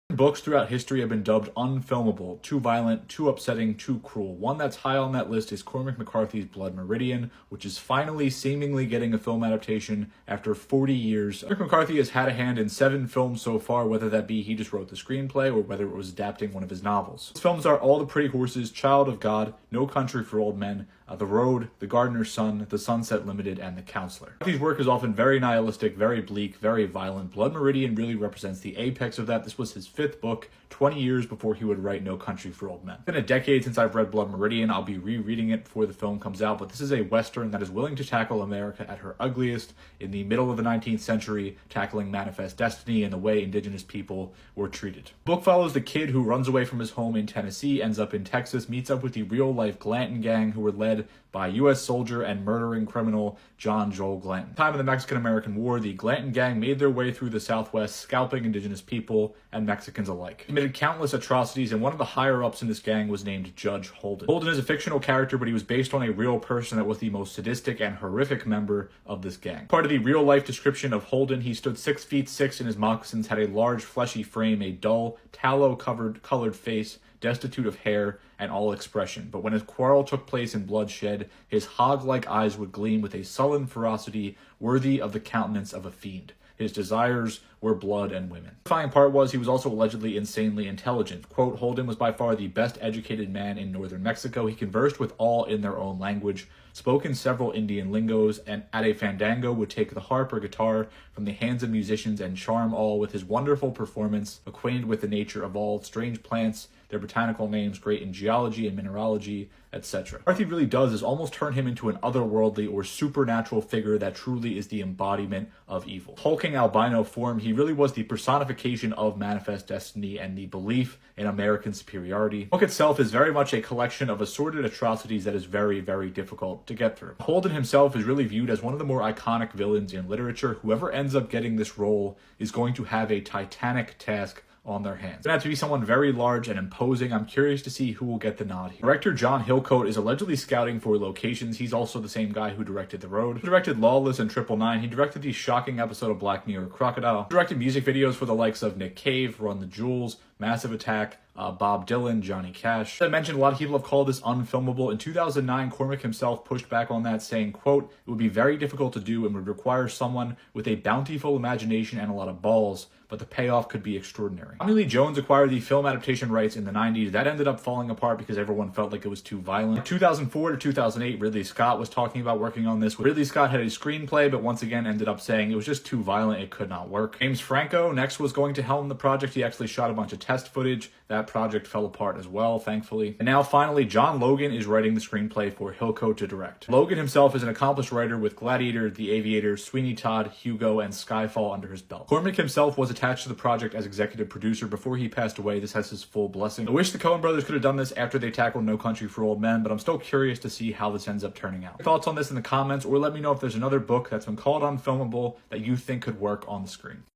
Books throughout history have been dubbed unfilmable, too violent, too upsetting, too cruel. One that's high on that list is Cormac McCarthy's Blood Meridian, which is finally seemingly getting a film adaptation after 40 years. Cormac McCarthy has had a hand in 7 films so far, whether that be he just wrote the screenplay or whether it was adapting one of his novels. His films are All the Pretty Horses, Child of God, No Country for Old Men, The Road, The Gardener's Son, The Sunset Limited, and The Counselor. McCarthy's work is often very nihilistic, very bleak, very violent. Blood Meridian really represents the apex of that. This was his 5th book, 20 years before he would write No Country for Old Men. It's been a decade since I've read Blood Meridian. I'll be rereading it before the film comes out, but this is a Western that is willing to tackle America at her ugliest in the middle of the 19th century, tackling manifest destiny and the way indigenous people were treated. The book follows the kid who runs away from his home in Tennessee, ends up in Texas, meets up with the real-life Glanton gang who were led by U.S. soldier and murdering criminal John Joel Glanton. At the time of the Mexican-American War, the Glanton gang made their way through the Southwest, scalping indigenous people and Mexicans alike. They committed countless atrocities, and one of the higher-ups in this gang was named Judge Holden. Holden is a fictional character, but he was based on a real person that was the most sadistic and horrific member of this gang. Part of the real-life description of Holden, he stood 6 feet 6 in his moccasins, had a large fleshy frame, a dull, tallow-colored face, destitute of hair and all expression. But when his quarrel took place in bloodshed, his hog-like eyes would gleam with a sullen ferocity worthy of the countenance of a fiend. His desires were blood and women. The defining part was he was also allegedly insanely intelligent. Quote, Holden was by far the best educated man in northern Mexico. He conversed with all in their own language, spoke in several Indian lingos, and at a fandango would take the harp or guitar from the hands of musicians and charm all with his wonderful performance, acquainted with the nature of all strange plants, their botanical names, great in geology and mineralogy, etc. What McCarthy really does is almost turn him into an otherworldly or supernatural figure that truly is the embodiment of evil. Hulking albino form, he really was the personification of manifest destiny and the belief in American superiority. The book itself is very much a collection of assorted atrocities that is very, very difficult to get through. Holden himself is really viewed as one of the more iconic villains in literature. Whoever ends up getting this role is going to have a titanic task on their hands. It had to be someone very large and imposing. I'm curious to see who will get the nod here. Director John Hillcoat is allegedly scouting for locations. He's also the same guy who directed The Road. He directed Lawless and 999. He directed the shocking episode of Black Mirror Crocodile. He directed music videos for the likes of Nick Cave, Run the Jewels, Massive Attack, Bob Dylan, Johnny Cash. As I mentioned, a lot of people have called this unfilmable. In 2009, Cormac himself pushed back on that, saying, quote, it would be very difficult to do and would require someone with a bountiful imagination and a lot of balls, but the payoff could be extraordinary. Tommy Lee Jones acquired the film adaptation rights in the 90s. That ended up falling apart because everyone felt like it was too violent. From 2004 to 2008, Ridley Scott was talking about working on this. Ridley Scott had a screenplay, but once again ended up saying it was just too violent, it could not work. James Franco next was going to helm the project. He actually shot a bunch of test footage. That project fell apart as well, thankfully. And now finally, John Logan is writing the screenplay for Hillcoat to direct. Logan himself is an accomplished writer with Gladiator, The Aviator, Sweeney Todd, Hugo, and Skyfall under his belt. Cormac himself was attached to the project as executive producer before he passed away. This has his full blessing. I wish the Coen brothers could have done this after they tackled No Country for Old Men, but I'm still curious to see how this ends up turning out. Thoughts on this in the comments, or let me know if there's another book that's been called unfilmable that you think could work on the screen.